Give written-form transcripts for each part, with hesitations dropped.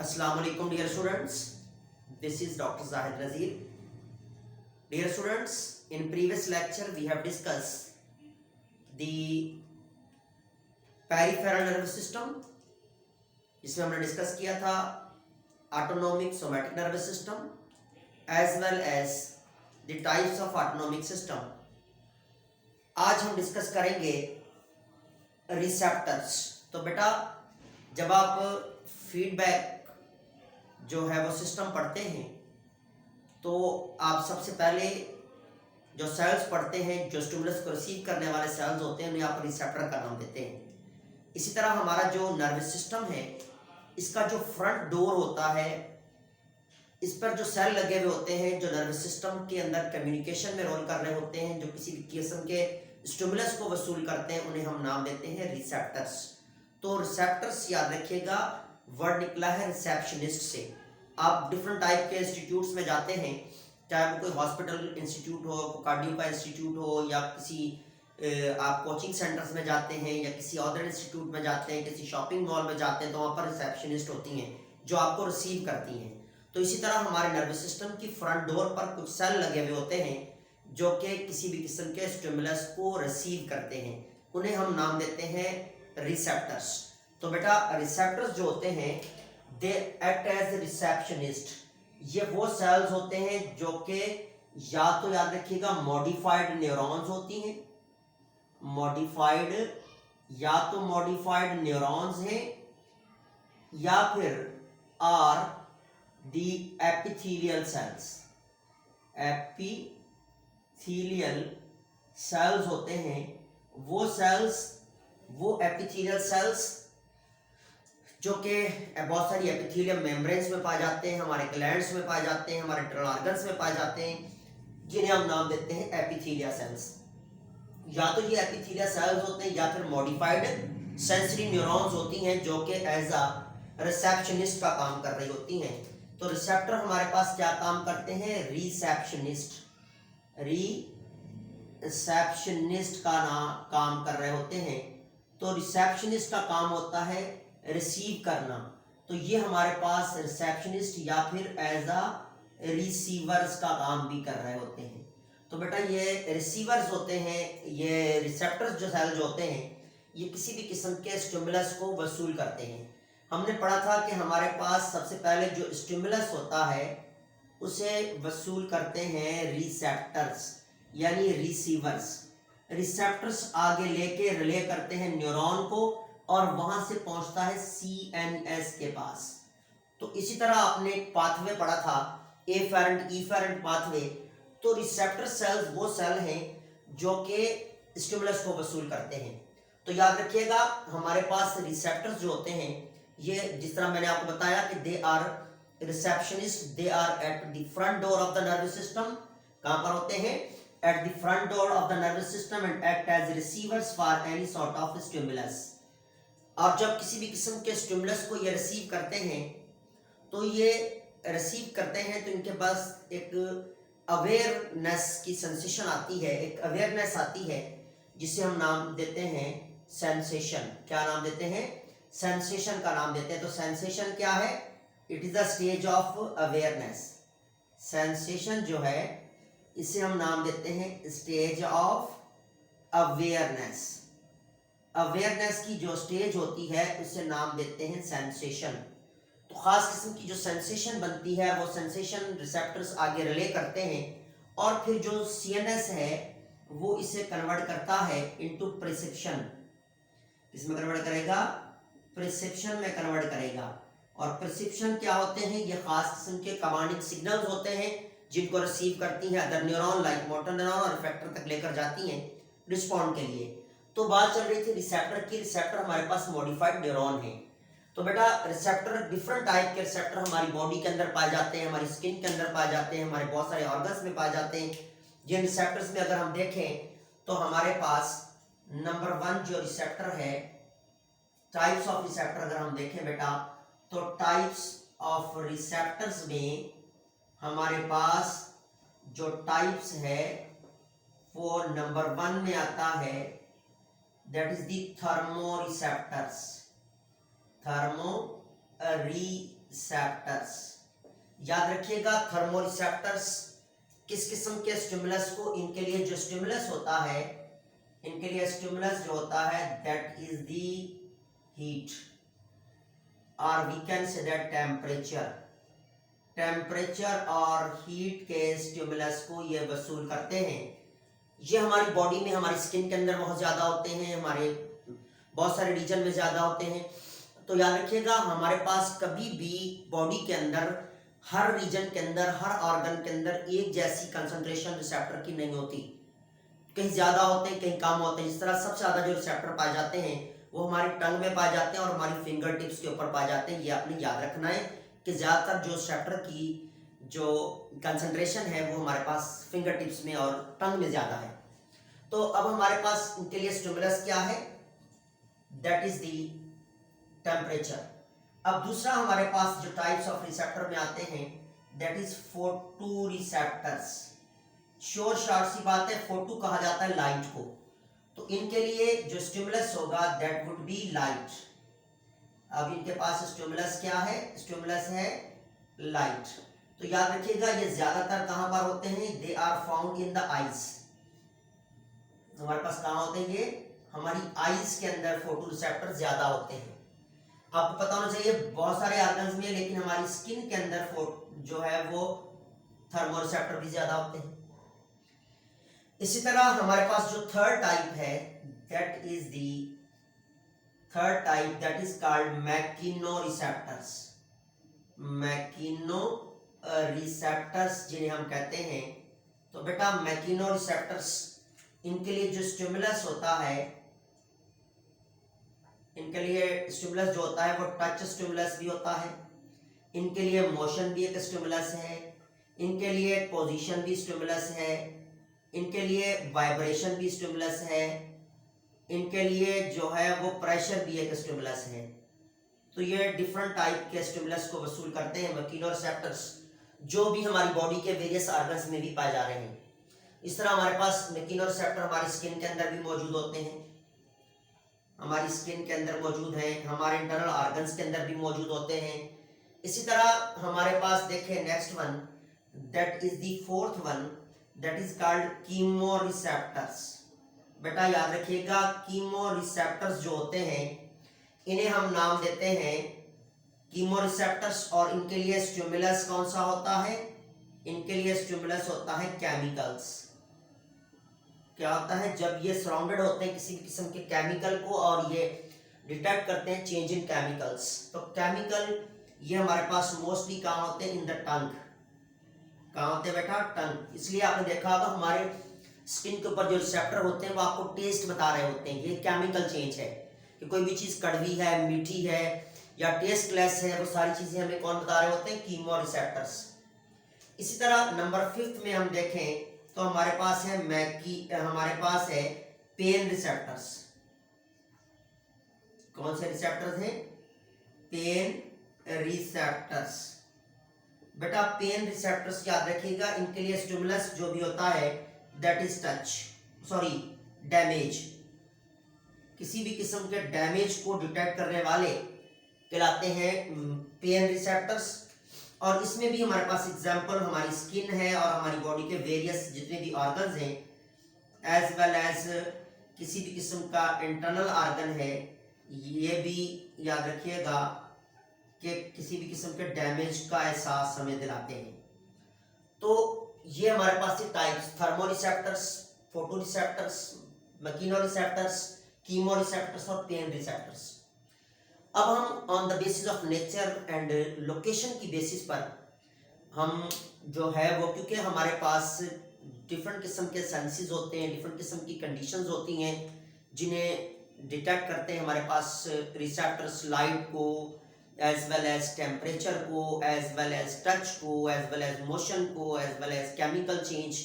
Assalamu alaikum dear students. This is Dr. Zahid Nazir. Dear students, in previous lecture we have discussed the peripheral nervous system, जिसमें हमने discuss किया था autonomic somatic nervous system as well as the types of autonomic system. आज हम discuss करेंगे receptors. तो बेटा जब आप फीडबैक जो है वो सिस्टम पढ़ते हैं तो आप सबसे पहले जो सेल्स पढ़ते हैं, जो स्टिमुलस को रिसीव करने वाले सेल्स होते हैं, उन्हें आप रिसेप्टर का नाम देते हैं. इसी तरह हमारा जो नर्वस सिस्टम है, इसका जो फ्रंट डोर होता है, इस पर जो सेल लगे हुए होते हैं जो नर्वस सिस्टम के अंदर कम्युनिकेशन में रोल कर रहे होते हैं, जो किसी भी किस्म के स्टिमुलस को वसूल करते हैं, उन्हें हम नाम देते हैं रिसेप्टर्स. तो रिसेप्टर्स याद रखिएगा, वर्ड निकला है रिसेप्शनिस्ट से. आप डिफरेंट टाइप के इंस्टीट्यूट्स में जाते हैं, चाहे वो कोई हॉस्पिटल इंस्टीट्यूट हो, कार्डियो का इंस्टीट्यूट हो, या किसी आप कोचिंग सेंटर्स में जाते हैं, या किसी अदर इंस्टीट्यूट में जाते हैं, किसी शॉपिंग मॉल में जाते हैं, तो वहाँ पर रिसेप्शनिस्ट होती हैं जो आपको रिसीव करती हैं. तो इसी तरह हमारे नर्वस सिस्टम की फ्रंट डोर पर कुछ सेल लगे हुए होते हैं जो कि किसी भी किस्म के स्टिमुलस को रिसीव करते हैं, उन्हें हम नाम देते हैं रिसेप्टर्स. तो बेटा रिसेप्टर्स जो होते हैं दे एक्ट एज रिसेप्शनिस्ट. ये वो सेल्स होते हैं जो कि या तो याद रखिएगा मॉडिफाइड न्यूरॉन्स होती हैं, मॉडिफाइड न्यूरॉन्स हैं, या फिर are the epithelial cells. Epithelial cells होते हैं वो एपिथेलियल सेल्स जो कि बहुत सारी एपिथेलियम मेम्ब्रेन्स में पाए जाते हैं, हमारे ग्लैंड्स में पाए जाते हैं, हमारे इंटरनल ऑर्गन्स में पाए जाते हैं, जिन्हें हम नाम देते हैं एपिथेलिया सेल्स. या तो ये एपिथेलिया सेल्स होते हैं या फिर मॉडिफाइड सेंसरी न्यूरॉन्स होती हैं जो कि एज अ रिसेप्शनिस्ट का काम कर रही होती हैं. तो रिसेप्टर हमारे पास क्या काम करते हैं? रिसेप्शनिस्ट का काम कर रहे होते हैं. तो रिसेप्शनिस्ट का काम होता है रिसीव करना. तो ये हमारे पास रिसेप्शनिस्ट या फिर एज अ रिसीवर्स का काम भी कर रहे होते हैं. तो बेटा ये रिसीवर्स होते हैं, ये रिसेप्टर्स जो सेल जो होते हैं, ये किसी भी किस्म के स्टिमुलस को वसूल करते हैं. हमने पढ़ा था कि हमारे पास सबसे पहले जो स्टिमुलस होता है उसे वसूल करते हैं रिसेप्टर्स यानी रिसीवर्स. रिसेप्टर्स आगे लेके रिले करते हैं न्यूरॉन को और वहां से पहुंचता है CNS के पास. तो इसी तरह आपने एक पाथवे पढ़ा था, एफेरेंट इफेरेंट पाथवे. तो रिसेप्टर सेल्स वो सेल हैं जो कि स्टिमुलस को वसूल करते हैं. तो याद रखिएगा हमारे पास रिसेप्टर्स जो होते हैं, ये जिस तरह मैंने आपको बताया कि they are receptionist, they are at the front door of the nervous system. कहां पर होते हैं? At the front door of the nervous system and act as receivers for any sort of stimulus. और जब किसी भी किस्म के स्टिमुलस को ये रिसीव करते हैं तो इनके पास एक अवेयरनेस की सेंसेशन आती है, एक अवेयरनेस आती है जिसे हम नाम देते हैं सेंसेशन. क्या नाम देते हैं? सेंसेशन का नाम देते हैं. तो सेंसेशन क्या है? It is the stage of awareness. Sensation जो है इसे हम नाम देते हैं स्टेज ऑफ अवेयरनेस. अवेयरनेस की जो स्टेज होती है उसे नाम देते हैं सेंसेशन. तो खास किस्म की जो सेंसेशन बनती है वो सेंसेशन रिसेप्टर्स आगे रिले करते हैं और फिर जो CNS है वो इसे कन्वर्ट करता है इनटू परसेप्शन. इसमें कन्वर्ट करेगा, परसेप्शन में कन्वर्ट करेगा. और परसेप्शन क्या होते हैं? ये खास किस्म के कमांडिंग सिग्नल्स होते हैं जिनको रिसीव करती हैं other neuron like motor neuron और इफेक्टर तक लेकर जाती हैं रिस्पॉन्ड के लिए. तो बात चल रही थी रिसेप्टर की. रिसेप्टर हमारे पास मॉडिफाइड न्यूरॉन है. तो बेटा रिसेप्टर डिफरेंट टाइप के रिसेप्टर हमारी बॉडी के अंदर पाए जाते हैं, हमारी स्किन के अंदर पाए जाते हैं, हमारे बहुत सारे ऑर्गन्स में पाए जाते हैं. जिन रिसेप्टर्स में अगर हम देखें तो हमारे पास नंबर 1 जो रिसेप्टर है, टाइप्स ऑफ रिसेप्टर अगर हम देखें बेटा, तो टाइप्स ऑफ रिसेप्टर्स में हमारे पास जो टाइप्स है वो नंबर 1 में आता है, that is the thermoreceptors. Receptors. याद रखिएगा थर्मोरिसेप्टर्स किस किस्म के स्टिमुलस को, इनके लिए जो स्टिमुलस होता है, इनके लिए स्टिमुलस जो होता है दैट इज दी हीट, और we can say that temperature. Temperature और हीट के स्टिमुलस को ये वसूल करते हैं। ये हमारी बॉडी में, हमारी स्किन के अंदर बहुत ज़्यादा होते हैं, हमारे बहुत सारे रीजन में ज़्यादा होते हैं। तो याद रखिएगा हमारे पास कभी भी बॉडी के अंदर, हर रीजन के अंदर, हर ऑर्गन के अंदर एक जैसी कंसंट्रेशन रिसेप्टर की नहीं होती। कहीं ज़्यादा होते हैं, कहीं कम होते हैं। इस तरह सबसे ज़्यादा जो रिसेप्टर पाए जाते हैं वो हमारी टंग में पाए जाते हैं और हमारी फिंगर टिप्स के ऊपर पाए जाते हैं। ये आपने याद रखना है कि ज़्यादातर जो रिसेप्टर की जो कंसंट्रेशन है वो हमारे पास फिंगर टिप्स में और टंग में ज़्यादा है। तो अब हमारे पास इनके लिए स्टिमुलस क्या है, दैट इज दी टेम्परेचर। अब दूसरा हमारे पास जो टाइप्स ऑफ रिसेप्टर में आते हैं that is photo receptors. Sure short सी बात है, फोटो कहा जाता है लाइट को। तो इनके लिए जो स्टिमुलस होगा दैट वुड बी लाइट। अब इनके पास स्टिमुलस क्या है, स्टिमुलस है लाइट। तो याद रखिएगा ये ज्यादातर कहां पर होते हैं, they are found in the eyes. हमारे पास कहां होते हैं ये, हमारी आईज के अंदर फोटो रिसेप्टर ज्यादा होते हैं। आपको पता होना चाहिए बहुत सारे ऑर्गन्स में, लेकिन हमारी स्किन के अंदर जो है वो थर्मोरिसेप्टर भी ज्यादा होते हैं। इसी तरह हमारे पास जो थर्ड टाइप है that is the third type that is called mechanoreceptors. Mechano receptors जिन्हें हम कहते हैं। तो बेटा मैकिनोरिसेप्टर्स, इनके लिए जो स्टिमुलस होता है, इनके लिए स्टिमुलस जो होता है वो टच स्टिमुलस भी होता है। इनके लिए मोशन भी एक स्टिमुलस है, इनके लिए पोजीशन भी स्टिमुलस है, इनके लिए वाइब्रेशन भी स्टिमुलस है, इनके लिए जो है वो प्रेशर भी एक स्टिमुलस है। तो ये डिफरेंट टाइप के स्टिमुलस को वसूल करते हैं मैकिनोरिसेप्टर्स, जो भी हमारी बॉडी के वेरियस ऑर्गन्स में भी पाए जा रहे हैं। इस तरह हमारे पास मैकिनोरिसेप्टर हमारी स्किन के अंदर भी मौजूद होते हैं, हमारी स्किन के अंदर मौजूद है, हमारे इंटरनल ऑर्गन्स के अंदर भी मौजूद होते हैं। इसी तरह हमारे पास देखें next one that is the fourth one that is called chemoreceptors. बेटा याद रखिएगा कीमोरिसेप्टर्स जो होते हैं इन्हें हम नाम देते हैं कीमोरिसेप्टर्स, और इनके लिए स्टिमुलस कौन सा होता है, इनके लिए स्टिमुलस होता है केमिकल्स। क्या होता है, जब ये सराउंडेड होते हैं किसी भी किस्म के केमिकल को और ये डिटेक्ट करते हैं चेंज इन केमिकल्स, तो केमिकल ये हमारे पास मोस्टली कहाँ होते हैं, इन द टंग। कहाँ होते हैं बेटा, टंग। इसलिए आपने देखा होगा हमारे स्किन के ऊपर जो रिसेप्टर होते हैं वो आपको टेस्ट बता रहे होते हैं, ये केमिकल चेंज है कि कोई भी चीज़ कड़वी है, मीठी है या टेस्टलेस है, वो सारी चीज़ें हमें कौन बता रहे होते हैं, कीमोरिसेप्टर्स। इसी तरह नंबर 5 में हम देखें तो हमारे पास है हमारे पास है पेन रिसेप्टर्स। कौन से रिसेप्टर्स हैं, पेन रिसेप्टर्स। बेटा पेन रिसेप्टर्स याद रखिएगा, इनके लिए स्टिमुलस जो भी होता है दैट इज डैमेज। किसी भी किस्म के डैमेज को डिटेक्ट करने वाले कहलाते हैं पेन रिसेप्टर्स। और इसमें भी हमारे पास एग्जांपल हमारी स्किन है और हमारी बॉडी के वेरियस जितने भी ऑर्गन्स हैं, एज वेल एज किसी भी किस्म का इंटरनल ऑर्गन है, ये भी याद रखिएगा कि किसी भी किस्म के डैमेज का एहसास हमें दिलाते हैं। तो ये हमारे पास थी टाइप्स, थर्मोरिसेप्टर्स, फोटोरिसेप्टर्स, मैकिनोरिसेप्टर्स, कीमोरिसेप्टर्स और पेन रिसेप्टर्स। अब हम on the basis of nature and location की बेसिस पर हम जो है वो, क्योंकि हमारे पास डिफरेंट किस्म के सेंसेस होते हैं, डिफरेंट किस्म की कंडीशंस होती हैं जिन्हें डिटेक्ट करते हैं हमारे पास रिसेप्टर्स, लाइट को एज वेल एज टेम्परेचर को, एज वेल एज टच को, एज वेल एज मोशन को, as well as chemical change.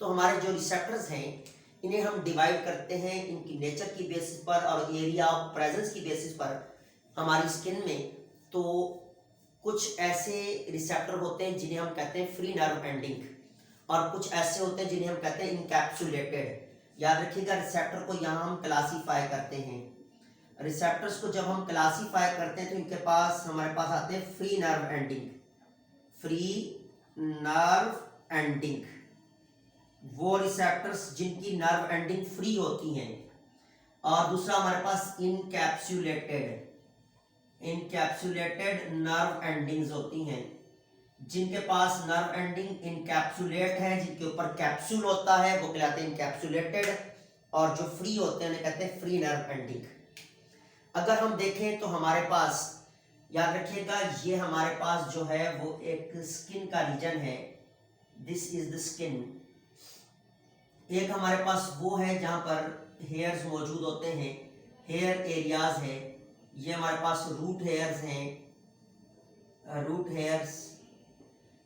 तो हमारे जो रिसेप्टर्स हैं इन्हें हम डिवाइड करते हैं इनकी नेचर की बेसिस पर और एरिया ऑफ प्रेजेंस की बेसिस पर हमारी स्किन में। तो कुछ ऐसे रिसेप्टर होते हैं जिन्हें हम कहते हैं फ्री नर्व एंडिंग, और कुछ ऐसे होते हैं जिन्हें हम कहते हैं इनकैप्सुलेटेड। याद रखिएगा रिसेप्टर को यहाँ हम क्लासीफाई करते हैं। रिसेप्टर्स को जब हम क्लासीफाई करते हैं तो इनके पास हमारे पास आते हैं free nerve ending, free nerve ending, वो रिसेप्टर्स जिनकी नर्व एंडिंग फ्री होती हैं। और दूसरा हमारे पास इनकैप्सुलेटेड नर्व एंडिंग्स होती हैं, जिनके पास नर्व एंडिंग इनकैप्सुलेट है, जिनके ऊपर कैप्सूल होता है वो कहलाते हैं इनकैप्सुलेटेड, और जो फ्री होते हैं उन्हें कहते हैं फ्री नर्व एंडिंग। अगर हम देखें तो हमारे पास, याद रखिएगा, ये हमारे पास जो है वो एक स्किन का रीजन है, दिस इज द स्किन। एक हमारे पास वो है जहां पर हेयर्स मौजूद होते हैं, हेयर एरियाज है, ये हमारे पास रूट हेयर्स हैं, रूट हेयर्स,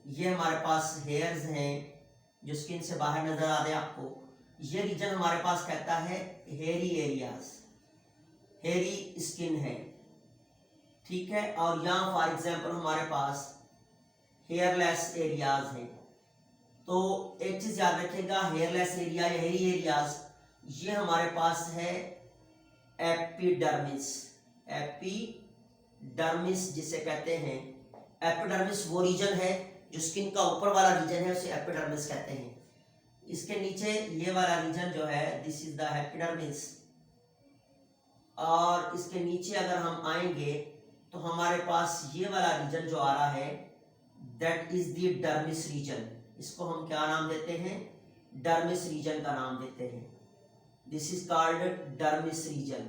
ये हमारे पास हेयर्स हैं जो स्किन से बाहर नजर आ रहे हैं आपको। ये रीजन हमारे पास कहता है हेयरी एरियाज, हेयरी स्किन है, ठीक है। और यहाँ फॉर एग्जांपल हमारे पास हेयरलेस एरियाज हैं। तो एक चीज याद रखिएगा, हेयरलेस एरिया या हेयरी एरियाज, ये हमारे पास है एपिडर्मिस, एपिडर्मिस जिसे कहते हैं। एपिडर्मिस वो रीजन है जो स्किन का ऊपर वाला रीजन है, उसे एपिडर्मिस कहते हैं। इसके नीचे ये वाला रीजन जो है, दिस इज द एपिडर्मिस। और इसके नीचे अगर हम आएंगे तो हमारे पास ये वाला रीजन जो आ रहा है, that is the dermis region. इसको हम क्या नाम देते हैं? डर्मिस रीजन का नाम देते हैं। This is called dermis region,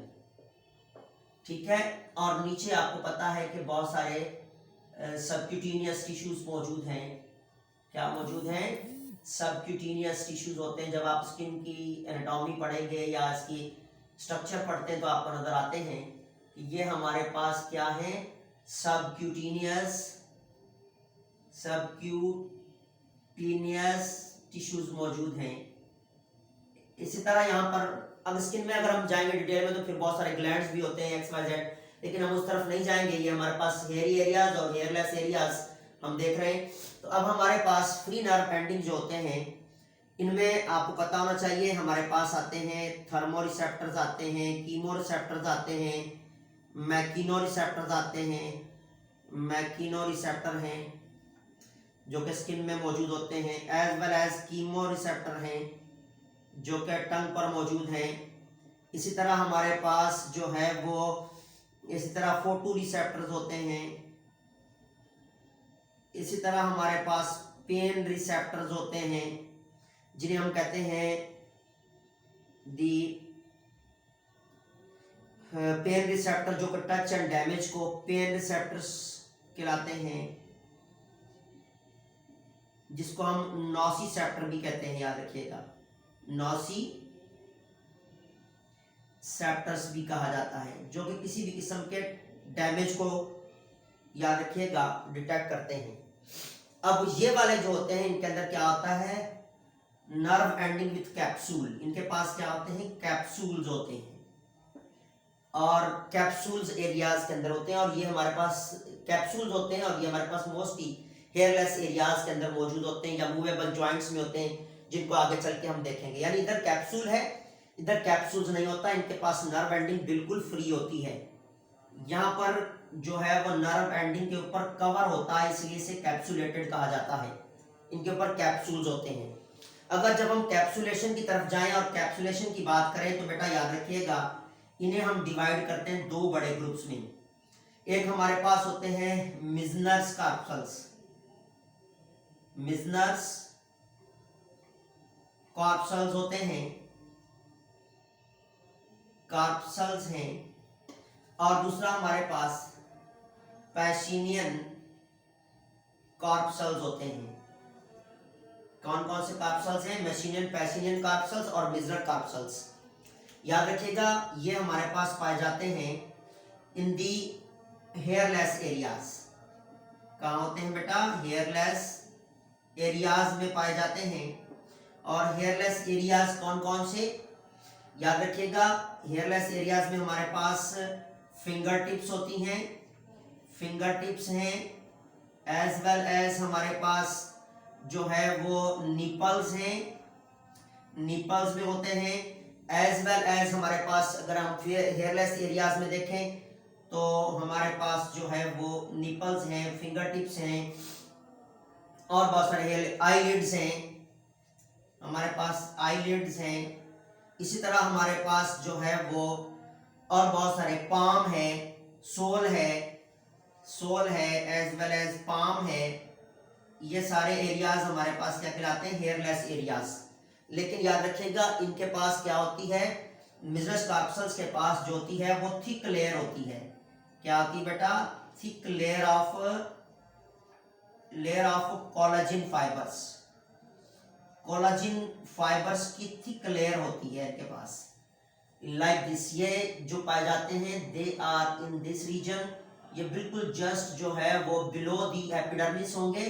ठीक है। और नीचे आपको पता है कि बहुत सारे सबक्यूटेनियस टिश्यूज मौजूद हैं। क्या मौजूद हैं? सबक्यूटेनियस टिश्यूज होते हैं। जब आप स्किन की एनाटॉमी पढ़ेंगे या इसकी स्ट्रक्चर पढ़ते हैं तो आपको नजर आते हैं कि ये हमारे पास क्या है, सबक्यूटेनियस टिश्यूज मौजूद हैं। इसी तरह यहाँ पर अब स्किन में अगर हम जाएंगे डिटेल में तो फिर बहुत सारे ग्लैंड्स भी होते हैं, XYZ, लेकिन हम उस तरफ नहीं जाएंगे। ये हमारे पास हेयरी एरियाज और हेयरलेस एरियाज हम देख रहे हैं। तो अब हमारे पास फ्री नर्व एंडिंग जो होते हैं, इनमें आपको पता होना चाहिए हमारे पास आते हैं थर्मोरिसेप्टर्स आते हैं, कीमोरिसेप्टर्स आते हैं, मैकिनोरिसेप्टर्स आते हैं। मैकिनोरिसेप्टर हैं जो कि स्किन में मौजूद होते हैं, एज वेल एज कीमोरिसेप्टर हैं जो कि टंग पर मौजूद हैं। इसी तरह हमारे पास जो है वो इसी तरह फोटो रिसेप्टर्स होते हैं। इसी तरह हमारे पास पेन रिसेप्टर्स होते हैं जिन्हें हम कहते हैं दी पेन रिसेप्टर, जो कि टच एंड डैमेज को पेन रिसेप्टर्स कहलाते हैं, जिसको हम नॉसिसेप्टर भी कहते हैं। याद रखिएगा, नॉसिसेप्टर्स भी कहा जाता है, जो कि किसी भी किस्म के डैमेज को, याद रखिएगा, डिटेक्ट करते हैं। अब ये वाले जो होते हैं इनके अंदर क्या होता है, नर्व एंडिंग विथ कैप्सूल। इनके पास क्या होते हैं, कैप्सूल्स होते हैं, और कैप्सूल्स एरियाज के अंदर होते हैं। और ये हमारे पास कैप्सूल्स होते हैं और ये हमारे पास मोस्टली हेयरलेस एरियाज के अंदर मौजूद होते हैं या मूवेबल जॉइंट्स में होते हैं, जिनको आगे चल के हम देखेंगे। यानी इधर कैप्सूल है, इधर कैप्सूल्स नहीं होता। इनके पास नर्व एंडिंग बिल्कुल फ्री होती है। यहाँ पर जो है वो नर्व एंडिंग के ऊपर कवर होता है, इसलिए इसे कैप्सुलेटेड कहा जाता है। इनके ऊपर कैप्सूल्स होते हैं। अगर जब हम कैप्सुलेशन की तरफ जाएं और कैप्सुलेशन की बात करें तो बेटा याद रखिएगा, इन्हें हम डिवाइड करते हैं दो बड़े ग्रुप्स में। एक हमारे पास होते हैं मिजनर्स कार्पल्स, मिजनर्स कार्पल्स होते हैं, कार्पल्स हैं। और दूसरा हमारे पास पैशिनियन कार्पल्स होते हैं। कौन कौन से कार्पल्स हैं? मैशिनियन, पैशिनियन कार्पल्स और मिजनर कार्पल्स। याद रखिएगा, ये हमारे पास पाए जाते हैं इन दी हेयरलेस एरियाज। कहाँ होते हैं बेटा? हेयरलेस एरियाज में पाए जाते हैं। और हेयरलेस एरियाज कौन कौन से? याद रखिएगा, हेयरलेस एरियाज में हमारे पास फिंगर टिप्स होती हैं, फिंगर टिप्स हैं, एज वेल एज हमारे पास जो है वो निपल्स हैं, निपल्स में होते हैं, एज वेल एज हमारे पास अगर हम हेयरलेस एरियाज में देखें तो हमारे पास जो है वो निपल्स हैं, फिंगर टिप्स हैं और बहुत सारे आईलिड्स हैं, हमारे पास आईलिड्स हैं। इसी तरह हमारे पास जो है वो और बहुत सारे पाम है, सोल है एज वेल एज पाम है। ये सारे एरियाज हमारे पास क्या कहलाते हैं, हेयरलेस एरियाज। लेकिन याद रखिएगा इनके पास क्या होती है, मिजरस कार्पल्स के पास जो होती है वो थिक लेयर होती है। क्या होती है बेटा, thick layer of collagen fibres. Collagen fibres की थिक लेयर होती है इनके पास, लाइक दिस। ये जो पाए जाते हैं they are in this region, ये बिल्कुल जस्ट जो है वो बिलो दी एपिडर्मिस होंगे,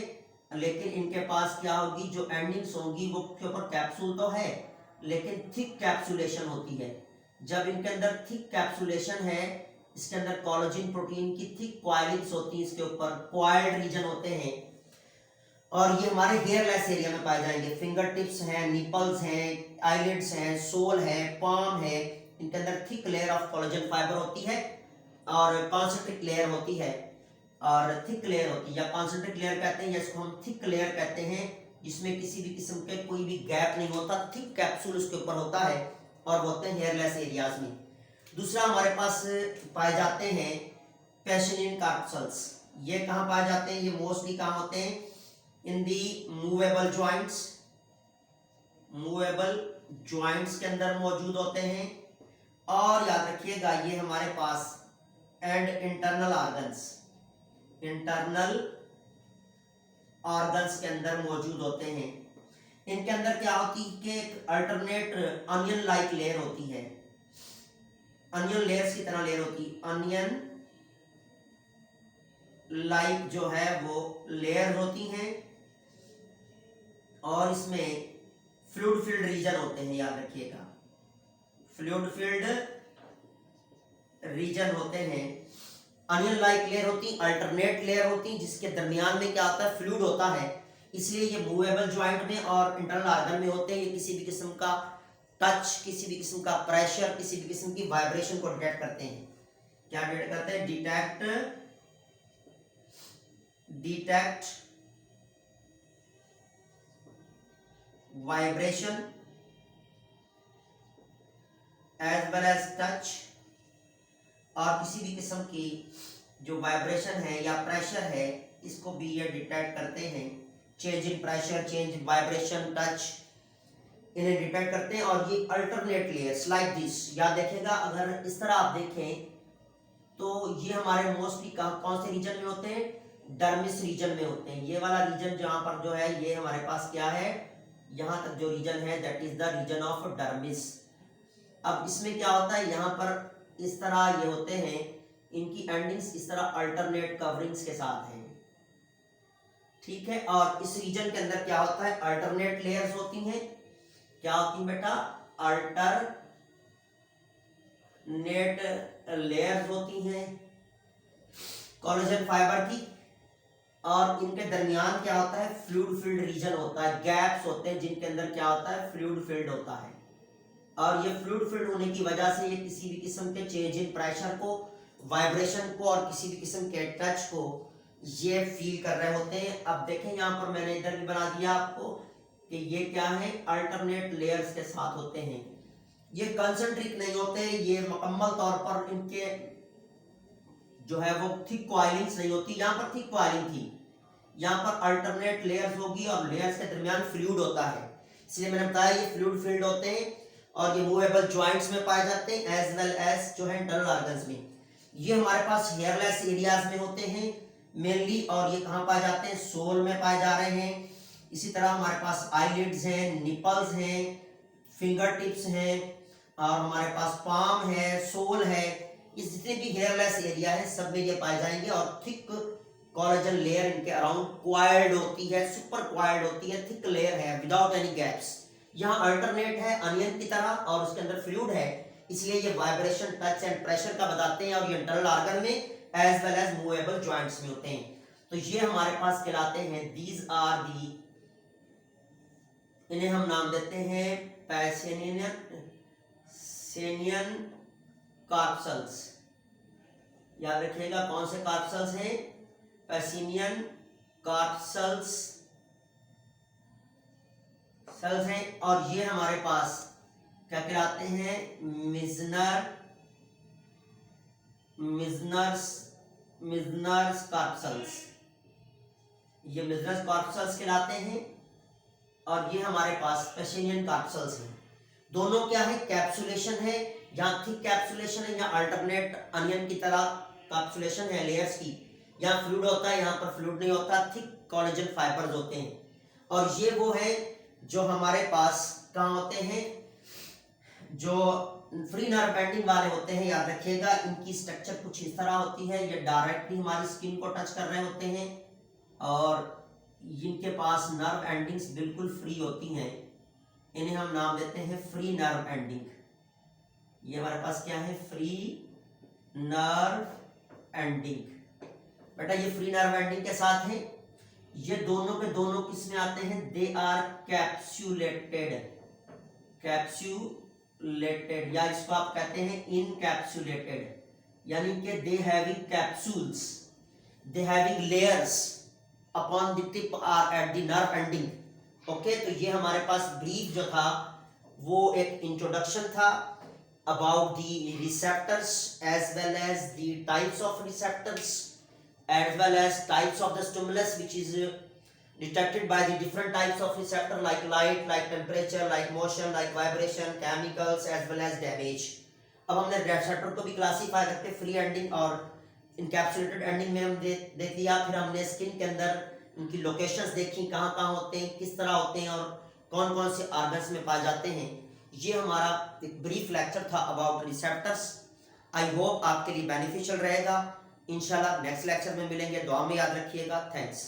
लेकिन इनके पास क्या होगी, जो एंडिंग्स होंगी वो के ऊपर कैप्सूल तो है लेकिन थिक कैप्सुलेशन होती है। जब इनके अंदर थिक कैप्सुलेशन है, इसके अंदर कोलाजिन प्रोटीन की थिक कॉइलिंग्स होती हैं, इसके ऊपर कॉइल्ड रीजन होते हैं और ये हमारे हेयरलेस एरिया में पाए जाएंगे। फिंगर टिप्स हैं, निपल्स हैं, आईलिड्स हैं, सोल है, पाम है, इनके अंदर thick layer of collagen fibre होती है और कॉन्सेंट्रिक लेयर होती है और थिक लेयर होती है, या कॉन्सेंट्रिक लेयर कहते हैं, जिसको हम थिक लेयर कहते हैं, जिसमें किसी भी किस्म के कोई भी गैप नहीं होता, थिक कैप्सूल उसके ऊपर होता है और होते हैं हेयरलेस एरियाज में। दूसरा हमारे पास पाए जाते हैं पेशनिन कार्पल्स। ये कहाँ पाए जाते हैं, ये मोस्टली कहाँ होते हैं, इन दी मूवेबल जॉइंट्स के अंदर मौजूद होते हैं। और याद रखिएगा ये हमारे पास एंड इंटरनल ऑर्गन्स के अंदर मौजूद होते हैं। इनके अंदर क्या होती है कि एक अल्टरनेट अनियन लाइक लेयर होती है, अनियन लेयर्स की तरह लेयर होती है, अनियन लाइक जो है वो लेयर होती हैं और इसमें फ्लूइड फिल्ड रीजन होते हैं। याद रखिएगा फ्लूइड फिल्ड रीजन होते हैं, अनियन लाइक लेयर होती, अल्टरनेट लेयर होती, जिसके दरमियान में क्या होता है, फ्लूइड होता है। इसलिए ये मूवेबल जॉइंट में और इंटरनल ऑर्गन में होते हैं। ये किसी भी किस्म का टच, किसी भी किस्म का प्रेशर, किसी भी किस्म की वाइब्रेशन को डिटेक्ट करते हैं। क्या डिटेक्ट करते हैं, detect vibration as well as touch, और किसी भी किस्म की जो वाइब्रेशन है या प्रेशर है इसको भी ये डिटेक्ट करते हैं। Change in pressure, change in vibration, touch, इन्हें डिटेक्ट करते हैं। और ये अल्टरनेट लेयर्स लाइक दिस, याद देखिएगा अगर इस तरह आप देखें तो ये हमारे मोस्टली कौन से रीजन में होते हैं, डर्मिस रीजन में होते हैं। ये वाला रीजन जहां पर जो है ये हमारे पास क्या है, यहाँ तक जो रीजन है that is the region of dermis. अब इसमें क्या होता है, यहाँ पर इस तरह ये होते हैं, इनकी एंडिंग्स इस तरह अल्टरनेट कवरिंग्स के साथ हैं, ठीक है। और इस रीजन के अंदर क्या होता है, अल्टरनेट लेयर्स होती हैं। क्या होती है बेटा, अल्टरनेट लेयर्स होती हैं कोलेजन फाइबर की, और इनके दरमियान क्या होता है, फ्लूइड फील्ड रीजन होता है, गैप्स होते हैं जिनके अंदर क्या होता है, फ्लूइड फील्ड होता है। और ये फ्लूइड फील्ड होने की वजह से ये किसी भी किस्म के चेंज इन प्रेशर को, वाइब्रेशन को और किसी भी किस्म के टच को ये फील कर रहे होते हैं। अब देखें यहाँ पर मैंने इधर भी बना दिया आपको कि ये क्या है, अल्टरनेट लेयर्स के साथ होते हैं। ये कंसंट्रिक नहीं होते, ये मुकम्मल तौर पर इनके जो है वो थिक कॉइलिंग्स नहीं होती। यहाँ पर थिक कॉइलिंग थी, यहाँ पर अल्टरनेट लेयर्स होगी और लेयर्स के दरमियान फ्लूइड होता है, इसलिए मैंने बताया ये फ्लूइड फील्ड होते हैं और ये मूवेबल जॉइंट्स में पाए जाते हैं एज वेल एज जो है इंटरनल ऑर्गन्स में। ये हमारे पास हेयरलेस एरियाज में होते हैं मेनली, और ये कहाँ पाए जाते हैं, सोल में पाए जा रहे हैं। इसी तरह हमारे पास आईलिड्स हैं, निपल्स हैं, फिंगर टिप्स हैं और हमारे पास पाम है, सोल है। इस जितने भी हेयरलेस एरिया है सब में ये पाए जाएंगे और थिक कोलेजन लेयर इनके अराउंड क्वाइल्ड होती है, सुपर क्वाइल्ड होती है, थिक लेयर है विदाउट एनी गैप्स। यहाँ अल्टरनेट है अनियन की तरह और उसके अंदर फ्लूइड है, इसलिए ये वाइब्रेशन, टच एंड प्रेशर का बताते हैं और ये इंटरनल ऑर्गन में as well as movable joints में होते हैं। तो ये हमारे पास कहलाते हैं, दीज आर दी, इन्हें हम नाम देते हैं पैसेनियन पैसिनियन कार्पल्स, याद रखिएगा कौन से कार्पल्स हैं, पैसिनियन कार्पल्स सेल्स हैं। और ये हमारे पास क्या कहलाते हैं, मिजनर्स कार्पल्स, ये मिजनर्स कार्पल्स कहलाते हैं। और ये हमारे पास पैसिनियन कार्पल्स हैं। दोनों क्या है, कैप्सुलेशन है, यहाँ थिक कैप्सुलेशन है, यहाँ अल्टरनेट अनियन की तरह कैप्सुलेशन है लेयर्स की, यहाँ फ्लूइड होता है, यहाँ पर फ्लूइड नहीं होता, थिक कोलेजन फाइबर्स होते हैं। और ये वो है जो हमारे पास कहाँ होते हैं, जो फ्री नर्व एंडिंग वाले होते हैं। याद रखिएगा इनकी स्ट्रक्चर कुछ इस तरह होती है, ये डायरेक्टली हमारी स्किन को टच कर रहे होते हैं और इनके पास नर्व एंडिंग्स बिल्कुल फ्री होती हैं। इन्हें हम नाम देते हैं फ्री नर्व एंडिंग। ये हमारे पास क्या है, फ्री नर्व एंडिंग। बेटा ये फ्री नर्व एंडिंग के साथ है। ये दोनों के दोनों किस में आते हैं, दे आर कैप्सूलेटेड, या इसको आप कहते हैं इनकैप्सुलेटेड, यानी कि they having capsules, they having layers upon the tip are at the nerve ending. Okay, तो ये हमारे पास ब्रीफ जो था वो एक इंट्रोडक्शन था about the receptors as well as the types of receptors as well as types of the stimulus which is detected by the different types of receptor like light, like temperature, like motion, like vibration, chemicals as well as damage। अब हमने receptor को भी classify करके free ending और encapsulated ending में हम देख लिया। फिर हमने स्किन के अंदर उनकी लोकेशंस देखी, कहाँ कहाँ होते हैं, किस तरह होते हैं और कौन कौन से ऑर्गन्स में पाए जाते हैं। ये हमारा एक ब्रीफ लेक्चर था अबाउट रिसेप्टर्स। आई होप आपके लिए बेनिफिशियल रहेगा। इंशाल्लाह नेक्स्ट लेक्चर में मिलेंगे। दुआ में याद रखिएगा। थैंक्स।